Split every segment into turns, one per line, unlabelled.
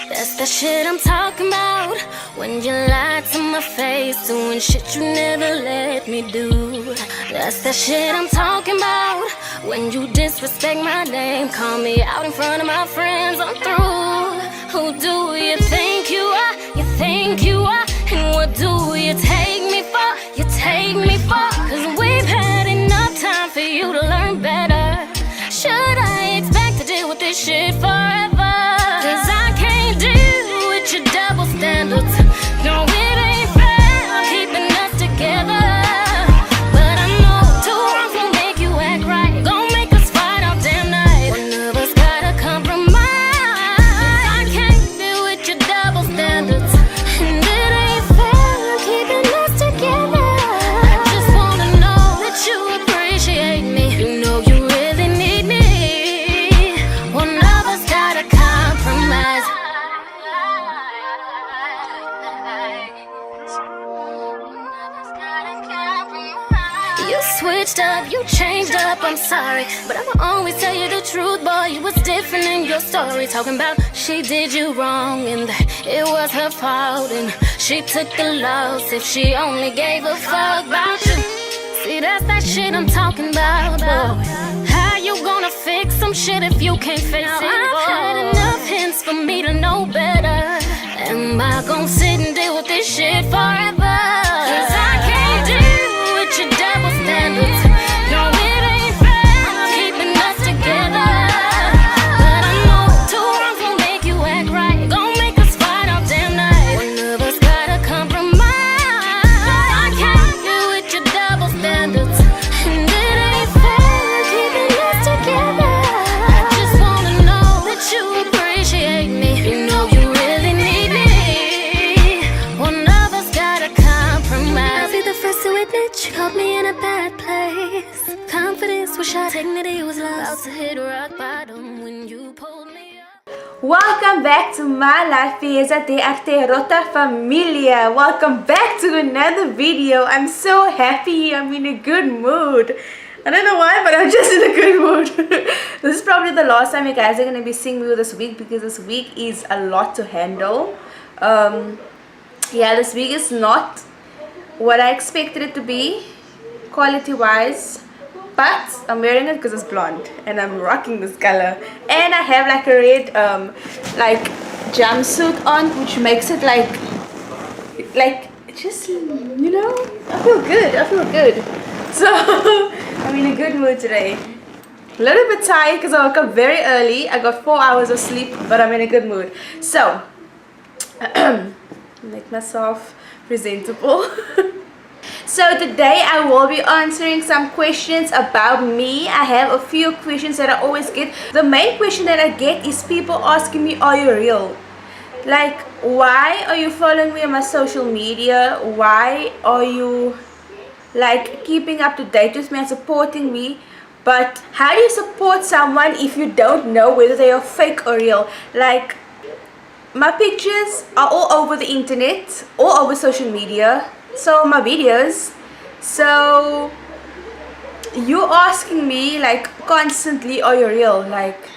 That's the shit I'm talking about. When you lied to my face, doing shit you never let me do. That's the shit I'm talking about. When you disrespect my name, call me out in front of my friends, I'm through. Who do you think you are? You think you are? And what do you take me for? You take me for? Cause we've had enough time for you to learn better. Should I expect to deal with this shit forever? Cause I can't deal with your double standards. No, it ain't fair keeping us together. But I know two wrongs won't make you act right. Gon' make us fight all damn night. One of us gotta compromise. Cause I can't deal with your double standards. And it ain't fair keeping us together. I just wanna know that you appreciate me. You know you really need me. One of us gotta compromise. You switched up, you changed up, I'm sorry, but I'ma always tell you the truth, boy. You was different in your story, talking about she did you wrong and that it was her fault and she took the loss if she only gave a fuck about you. See, that's that shit I'm talking about, boy. How you gonna fix some shit if you can't fix it? I've had enough hints for me to know better. Am I gonna sit and deal with this shit forever? Cause I can't deal with your double standards. No, it ain't fair keeping us together. But I know two wrongs won't make you act right. Gon' make us fight all damn night. One of us gotta compromise. I can't deal with your double standards. And it ain't fair keeping us together. I just wanna know that you appreciate me. You know you really need me. One of us gotta compromise. I'll be the first to admit you caught me in a bad place. Confidence was shot, dignity was lost. About to hit rock bottom when you pulled me up.
Welcome back to my life, Pieza de Arterota Familia. Welcome back to another video. I'm so happy. I'm in a good mood. I don't know why, but I'm just in a good mood. This is probably the last time you guys are going to be seeing me this week, because this week is a lot to handle. Yeah, this week is not what I expected it to be, quality-wise. But I'm wearing it because it's blonde and I'm rocking this color, and I have like a red like jumpsuit on, which makes it like just, you know, I feel good. So I'm in a good mood today. A little bit tired because I woke up very early. I got 4 hours of sleep, but I'm in a good mood. So make myself presentable. So today I will be answering some questions about me. I have a few questions that I always get. The main question that I get is people asking me, are you real? Like, why are you following me on my social media? Why are you like keeping up to date with me and supporting me? But how do you support someone if you don't know whether they are fake or real? Like, my pictures are all over the internet, all over social media. So my videos, so you asking me like constantly, are you real? Like,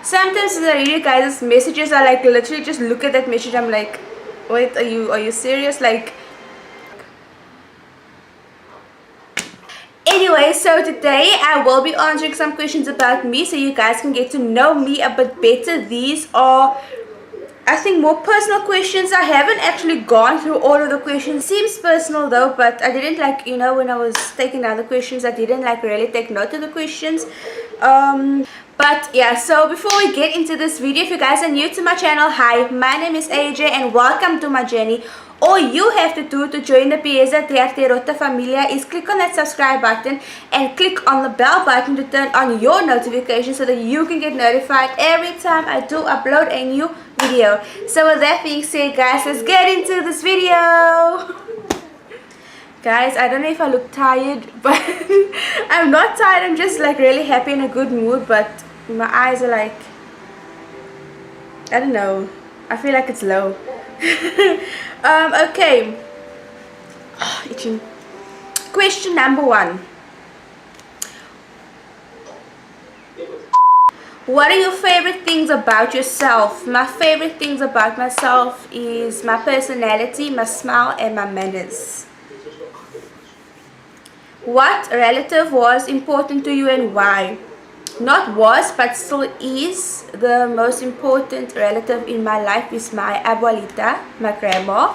sometimes when I read you guys' messages, I like literally just look at that message, I'm like, wait, are you serious? Like, anyway, so today I will be answering some questions about me so you guys can get to know me a bit better. These are, I think, more personal questions. I haven't actually gone through all of the questions. Seems personal though, but I didn't like, you know, when I was taking down the questions, I didn't like really take note of the questions. But yeah, so before we get into this video, if you guys are new to my channel, hi, my name is AJ and welcome to my journey. All you have to do to join the Pieza de Arterota Familia is click on that subscribe button and click on the bell button to turn on your notifications so that you can get notified every time I do upload a new video. So with that being said, guys, let's get into this video. Guys, I don't know if I look tired, but I'm not tired. I'm just like really happy in a good mood, but my eyes are like, I don't know. I feel like it's low. Okay. Itching. Question number 1. What are your favorite things about yourself? My favorite things about myself is my personality, my smile, and my manners. What relative was important to you and why? Not was, but still is. The most important relative in my life is my abuelita, my grandma.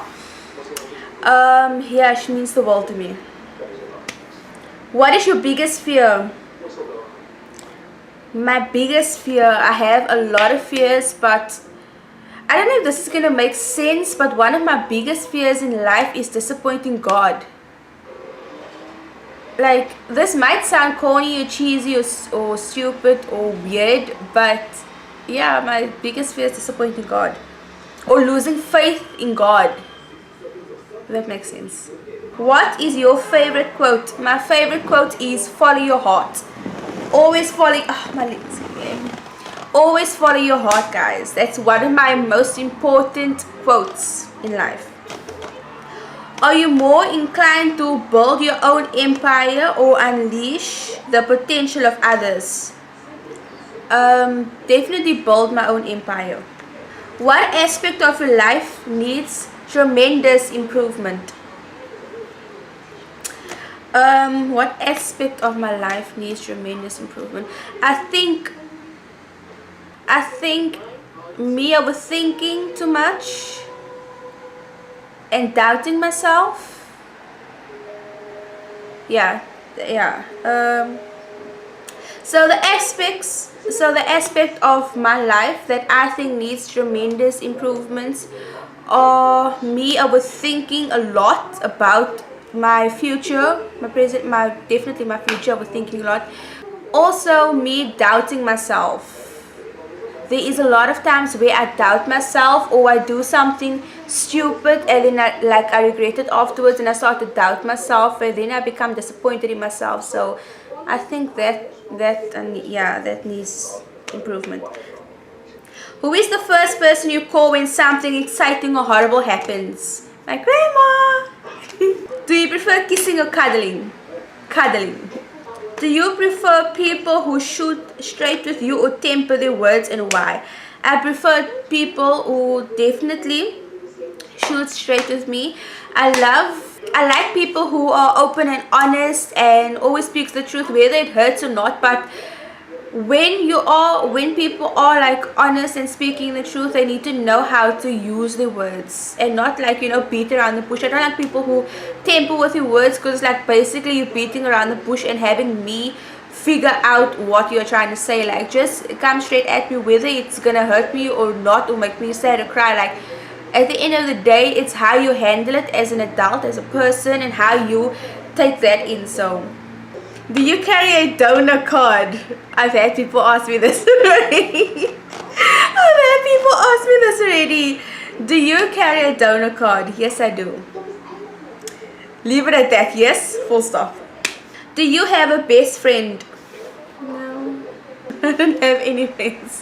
Yeah, she means the world to me. What is your biggest fear? My biggest fear, I have a lot of fears, but I don't know if this is gonna make sense, but one of my biggest fears in life is disappointing God. Like, this might sound corny or cheesy or stupid or weird, but yeah, my biggest fear is disappointing God or losing faith in God. If that makes sense. What is your favorite quote? My favorite quote is follow your heart. Always follow, oh, my legs again. Always follow your heart, guys. That's one of my most important quotes in life. Are you more inclined to build your own empire or unleash the potential of others? Definitely build my own empire. What aspect of your life needs tremendous improvement? What aspect of my life needs tremendous improvement? I think me overthinking too much and doubting myself. Yeah. So the aspect of my life that I think needs tremendous improvements are me overthinking a lot about my future, my present, definitely my future, overthinking a lot. Also me doubting myself. There is a lot of times where I doubt myself or I do something stupid and then I regret it afterwards and I start to doubt myself and then I become disappointed in myself. So I think that needs improvement. Who is the first person you call when something exciting or horrible happens? My grandma. Do you prefer kissing or cuddling? Cuddling. Do you prefer people who shoot straight with you or temper their words, and why? I prefer people who definitely shoot straight with me. I like people who are open and honest and always speaks the truth, whether it hurts or not. But when people are like honest and speaking the truth, they need to know how to use their words and not like, beat around the bush. I don't like people who temper with your words, because like basically you're beating around the bush and having me figure out what you're trying to say. Like, just come straight at me, whether it's gonna hurt me or not or make me sad or cry. Like, at the end of the day, it's how you handle it as an adult, as a person, and how you take that in. So, do you carry a donor card? I've had people ask me this already. Do you carry a donor card? Yes, I do. Leave it at that. Yes, full stop. Do you have a best friend? No. I don't have any friends.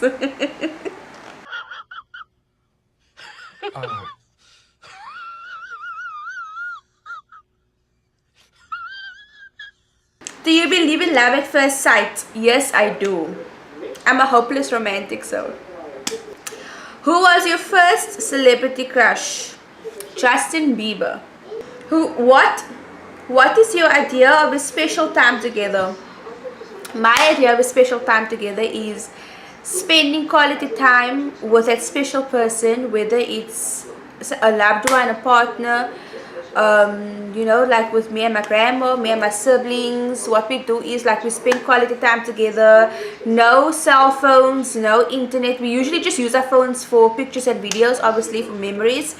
Do you believe in love at first sight? Yes, I do. I'm a hopeless romantic, so. Who was your first celebrity crush? Justin Bieber. What is your idea of a special time together? My idea of a special time together is spending quality time with that special person, whether it's a loved one, a partner, like with me and my grandma, me and my siblings. What we do is like we spend quality time together. No cell phones, no internet. We usually just use our phones for pictures and videos, obviously for memories,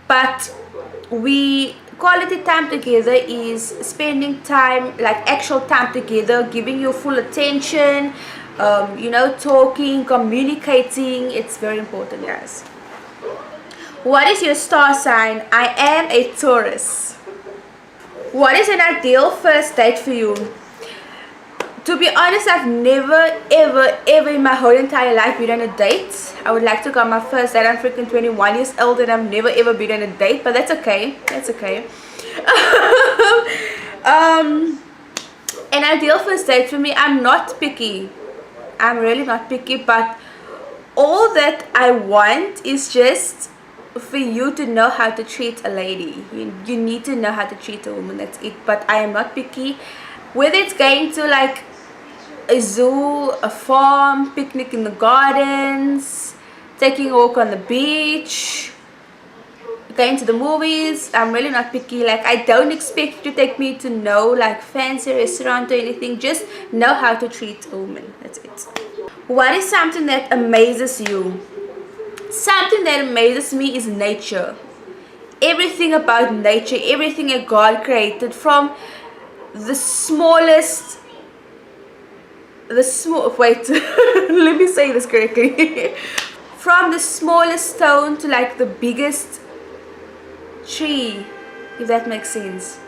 but quality time together is spending time, like actual time together, giving you full attention, talking, communicating. It's very important, guys. What is your star sign? I am a Taurus. What is an ideal first date for you? To be honest, I've never ever in my whole entire life been on a date. I would like to go on my first date. I'm freaking 21 years old and I've never ever been on a date, but that's okay. That's okay. An ideal first date for me, I'm not picky. I'm really not picky, but all that I want is just for you to know how to treat a lady. You need to know how to treat a woman, that's it. But I am not picky. Whether it's going to like a zoo, a farm, picnic in the gardens, taking a walk on the beach, going to the movies, I'm really not picky. Like, I don't expect you to take me to no like fancy restaurant or anything. Just know how to treat a woman, that's it. What is something that amazes you? Something that amazes me is nature. Everything about nature, everything that God created, from the smallest, wait, let me say this correctly. From the smallest stone to like the biggest tree, if that makes sense.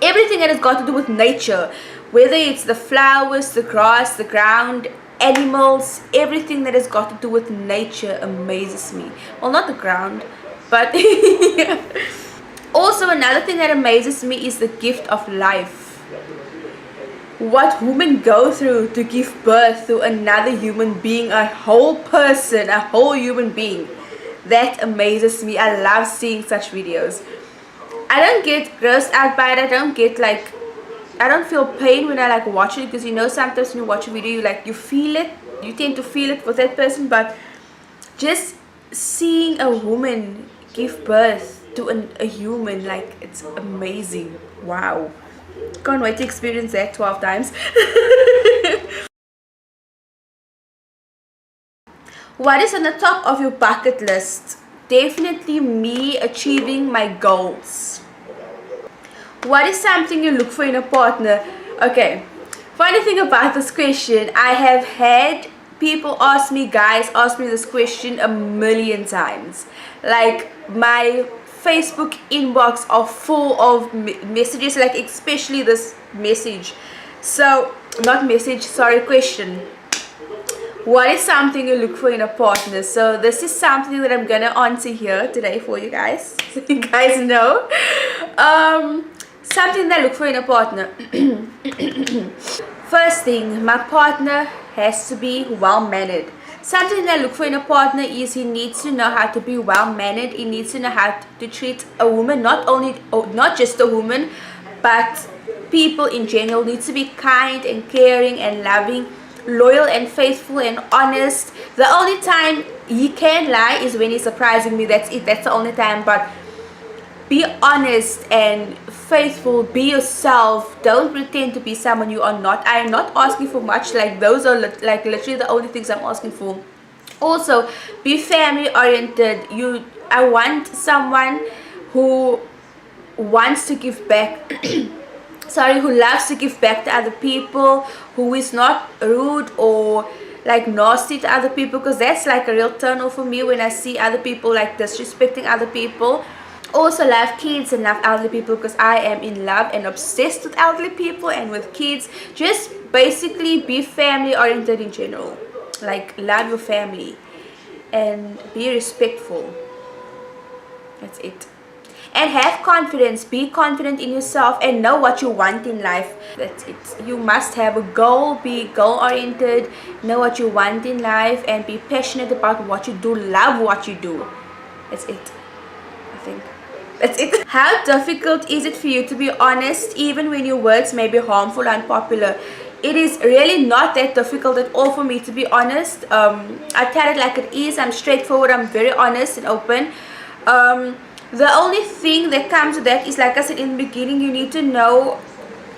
Everything that has got to do with nature, whether it's the flowers, the grass, the ground, animals, everything that has got to do with nature amazes me. Well, not the ground, but yeah. Also, another thing that amazes me is the gift of life. What women go through to give birth to another human being, a whole person, a whole human being. That amazes me. I love seeing such videos. I don't get grossed out by it. I don't get like, I don't feel pain when I like watch it, because you know sometimes when you watch a video you feel it, you tend to feel it with that person. But just seeing a woman give birth to a human, like, it's amazing. Wow, can't wait to experience that 12 times. What is on the top of your bucket list? Definitely me achieving my goals. What is something you look for in a partner? Okay, funny thing about this question, I have had people ask me, guys ask me this question a million times. Like, my Facebook inbox are full of messages, like especially this message. So, not message, sorry, question. What is something you look for in a partner? So this is something that I'm gonna answer here today for you guys, so you guys know. Something that I look for in a partner. First thing, my partner has to be well-mannered. Something that I look for in a partner is he needs to know how to be well-mannered. He needs to know how to treat a woman, not just a woman, but people in general. Needs to be kind and caring and loving, loyal and faithful and honest. The only time he can lie is when he's surprising me. That's it. That's the only time. But be honest and faithful. Be yourself. Don't pretend to be someone you are not. I am not asking for much. Like, those are like literally the only things I'm asking for. Also, be family oriented. I want someone who wants to give back. Sorry, who loves to give back to other people, who is not rude or like nasty to other people, because that's like a real turn off for me when I see other people like disrespecting other people. Also love kids and love elderly people, because I am in love and obsessed with elderly people and with kids. Just basically be family oriented in general. Like, love your family and be respectful. That's it. And have confidence. Be confident in yourself and know what you want in life. That's it. You must have a goal. Be goal oriented. Know what you want in life and be passionate about what you do. Love what you do. That's it, I think. That's it. How difficult is it for you to be honest even when your words may be harmful and unpopular? It is really not that difficult at all for me to be honest. I tell it like it is. I'm straightforward. I'm very honest and open. The only thing that comes to that is, like I said in the beginning, you need to know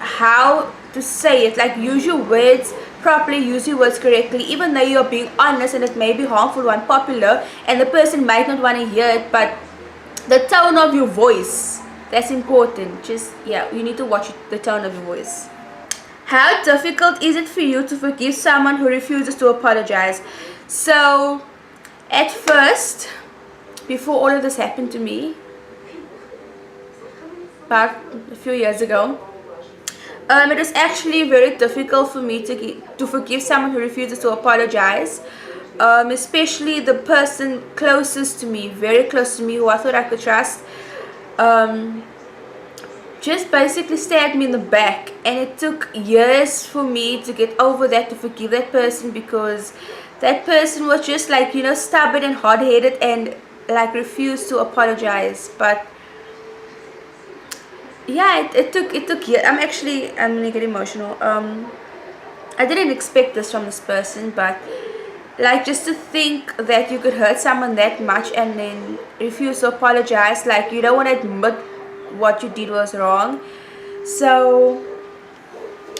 how to say it. Like, use your words properly, use your words correctly, even though you're being honest and it may be harmful or unpopular and the person might not want to hear it. But the tone of your voice, that's important. Just, yeah, you need to watch the tone of your voice. How difficult is it for you to forgive someone who refuses to apologize? So, at first, before all of this happened to me, about a few years ago, It was actually very difficult for me to forgive someone who refuses to apologize, especially the person closest to me, very close to me, who I thought I could trust. Just basically stabbed me in the back, and it took years for me to get over that, to forgive that person, because that person was just like, you know, stubborn and hard-headed and like refused to apologize. But yeah, it took years. I'm gonna get emotional. I didn't expect this from this person, but like, just to think that you could hurt someone that much and then refuse to apologize, like you don't want to admit what you did was wrong. So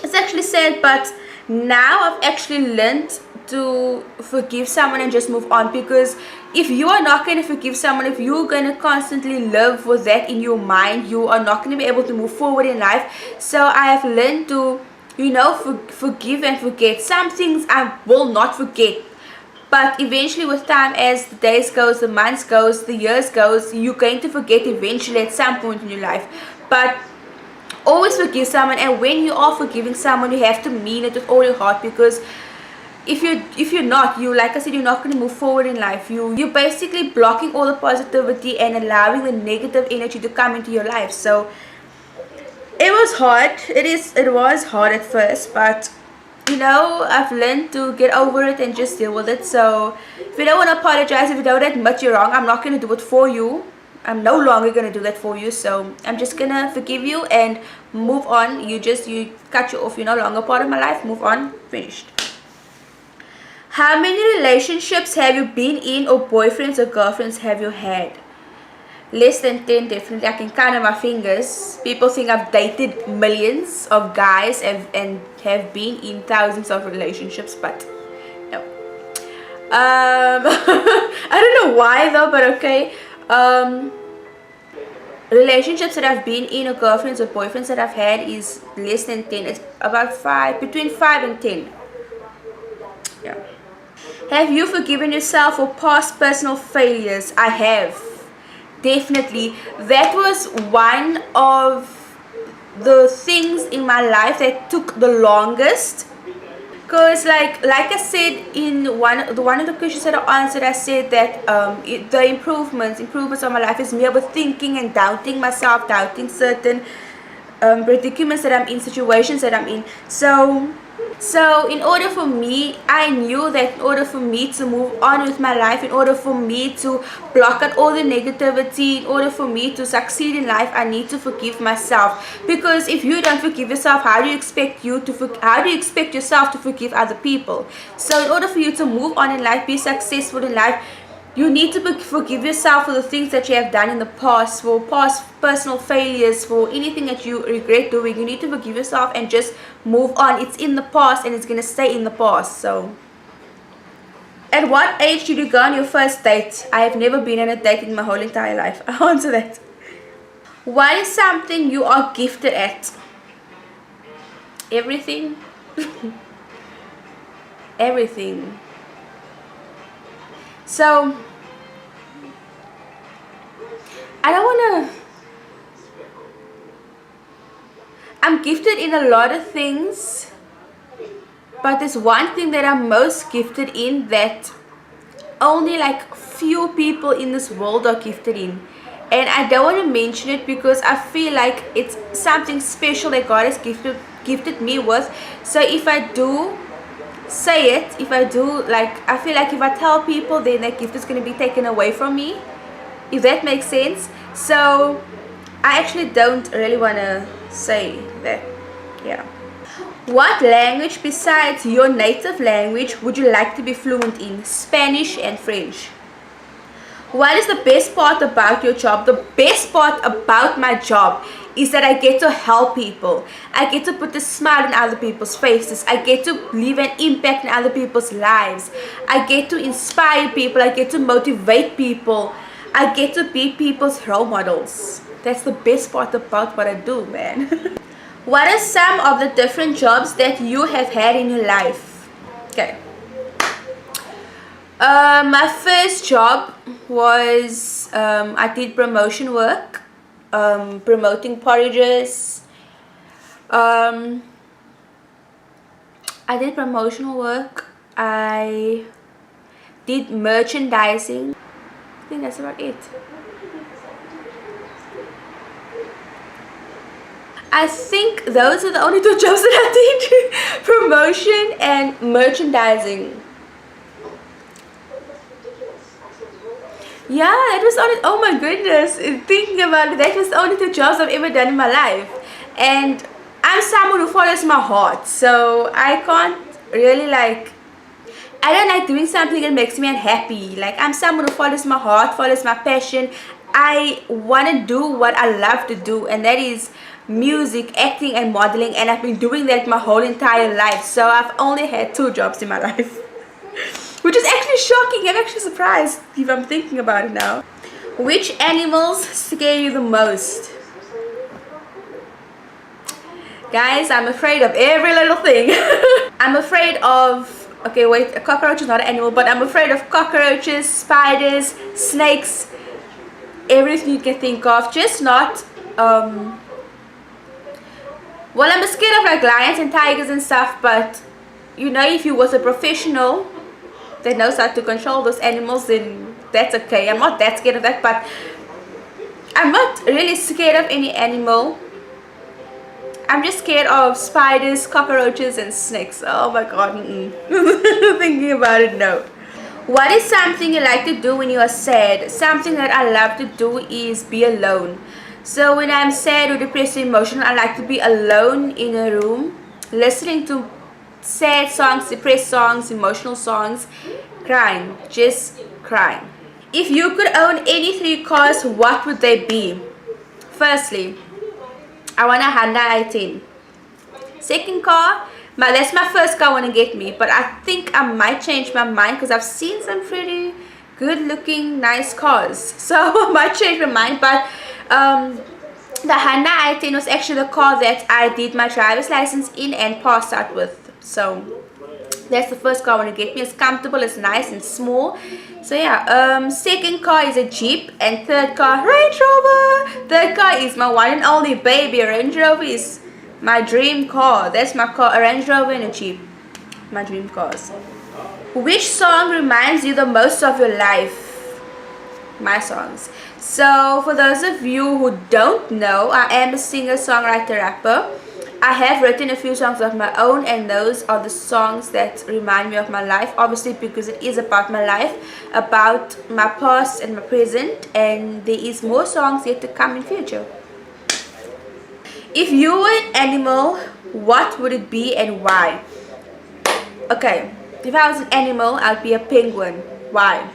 it's actually sad, but now I've actually learned to forgive someone and just move on, because if you are not going to forgive someone, if you're going to constantly live with that in your mind, you are not going to be able to move forward in life. So I have learned to, you know, forgive and forget. Some things I will not forget, but eventually with time, as the days goes, the months goes, the years goes, you're going to forget eventually at some point in your life. But always forgive someone, and when you are forgiving someone, you have to mean it with all your heart, because if you're not, like I said, you're not going to move forward in life. You're basically blocking all the positivity and allowing the negative energy to come into your life. So it was hard. It was hard at first, but you know, I've learned to get over it and just deal with it. So if you don't want to apologize, if you don't admit you're wrong, I'm not going to do it for you. I'm no longer going to do that for you. So I'm just going to forgive you and move on. You cut you off. You're no longer part of my life. Move on. Finished. How many relationships have you been in, or boyfriends or girlfriends have you had? Less than 10, definitely. I can count on my fingers. People think I've dated millions of guys and have been in thousands of relationships, but no. I don't know why though, but okay. Relationships that I've been in, or girlfriends or boyfriends that I've had, is less than 10. It's about 5, between 5 and 10. Yeah. Have you forgiven yourself for past personal failures? I have. Definitely. That was one of the things in my life that took the longest, because like I said in one of the questions that I answered, I said that the improvements of my life is me overthinking and doubting myself, doubting certain predicaments that I'm in, situations that I'm in. So in order for me, I knew that in order for me to move on with my life, in order for me to block out all the negativity, in order for me to succeed in life, I need to forgive myself. Because if you don't forgive yourself, how do you expect yourself to forgive other people? So in order for you to move on in life, be successful in life, you need to forgive yourself for the things that you have done in the past, for past personal failures, for anything that you regret doing. You need to forgive yourself and just move on. It's in the past and it's going to stay in the past. So, at what age did you go on your first date? I have never been on a date in my whole entire life. I answer that. What is something you are gifted at? Everything. Everything. So I'm gifted in a lot of things, but there's one thing that I'm most gifted in that only like few people in this world are gifted in, and I don't want to mention it because I feel like it's something special that God has gifted me with. So if I do say it, I feel like if I tell people, then that gift is going to be taken away from me, if that makes sense. So I actually don't really want to say that. Yeah. What language besides your native language would you like to be fluent in? Spanish and French. What is the best part about your job? The best part about my job is that I get to help people. I get to put a smile on other people's faces. I get to leave an impact in other people's lives. I get to inspire people. I get to motivate people. I get to be people's role models. That's the best part about what I do, man. What are some of the different jobs that you have had in your life? Okay. My first job was, I did promotion work, promoting porridges, I did promotional work. I did merchandising. I think that's about it. I think those are the only 2 jobs that I did. Promotion and merchandising. Yeah, that was only, oh my goodness, thinking about it, that was the only 2 jobs I've ever done in my life. And I'm someone who follows my heart, so I can't really I don't like doing something that makes me unhappy. Like, I'm someone who follows my heart, follows my passion. I want to do what I love to do, and that is music, acting and modeling, and I've been doing that my whole entire life. So I've only had 2 jobs in my life. Which is actually shocking. I'm actually surprised if I'm thinking about it now. Which animals scare you the most? Guys, I'm afraid of every little thing. I'm afraid of, okay wait, a cockroach is not an animal, but I'm afraid of cockroaches, spiders, snakes, everything you can think of. Just not, well, I'm scared of like lions and tigers and stuff, but you know, if you was a professional that knows how to control those animals, then that's okay. I'm not that scared of that, but I'm not really scared of any animal. I'm just scared of spiders, cockroaches and snakes. Oh my god. Thinking about it, no. What is something you like to do when you are sad? Something that I love to do is be alone. So when I'm sad or depressed or emotional, I like to be alone in a room, listening to sad songs, depressed songs, emotional songs, crying, just crying. If you could own any 3 cars, what would they be? Firstly, I want a Honda i10. Second car, that's my first car I want to get me, but I think I might change my mind because I've seen some pretty good looking nice cars, so I might change my mind. But the Honda i10 was actually the car that I did my driver's license in and passed out with. So that's the first car I want to get me. It's comfortable, it's nice and small. So yeah, second car is a Jeep, and third car, Range Rover. Third car is my one and only baby. Range Rover is my dream car. That's my car, a Range Rover and a Jeep. My dream cars. Which song reminds you the most of your life? My songs. So for those of you who don't know, I am a singer, songwriter, rapper. I have written a few songs of my own, and those are the songs that remind me of my life, obviously because it is about my life, about my past and my present, and there is more songs yet to come in future. If you were an animal, what would it be and why? Okay, if I was an animal, I'd be a penguin. Why?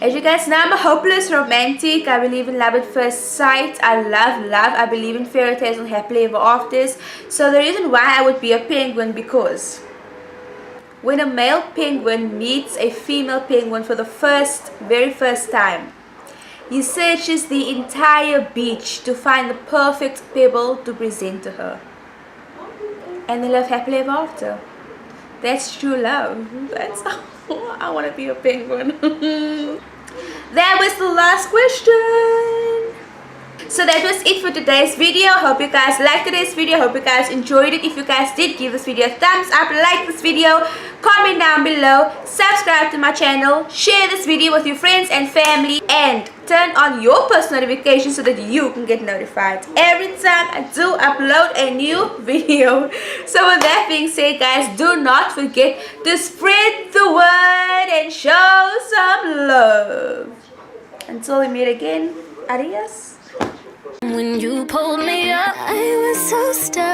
As you guys know, I'm a hopeless romantic. I believe in love at first sight. I love love. I believe in fairy tales and happily ever afters. So the reason why I would be a penguin, because when a male penguin meets a female penguin for the very first time, he searches the entire beach to find the perfect pebble to present to her. And they live happily ever after. That's true love. That's I want to be a penguin. That was the last question. So that was it for today's video. Hope you guys liked today's video. Hope you guys enjoyed it. If you guys did, give this video a thumbs up, like this video, comment down below, subscribe to my channel, share this video with your friends and family, and turn on your post notifications so that you can get notified every time I do upload a new video. So with that being said, guys, do not forget to spread the word and show some love. Until we meet again, adios.
When you pulled me up, I was so stuck.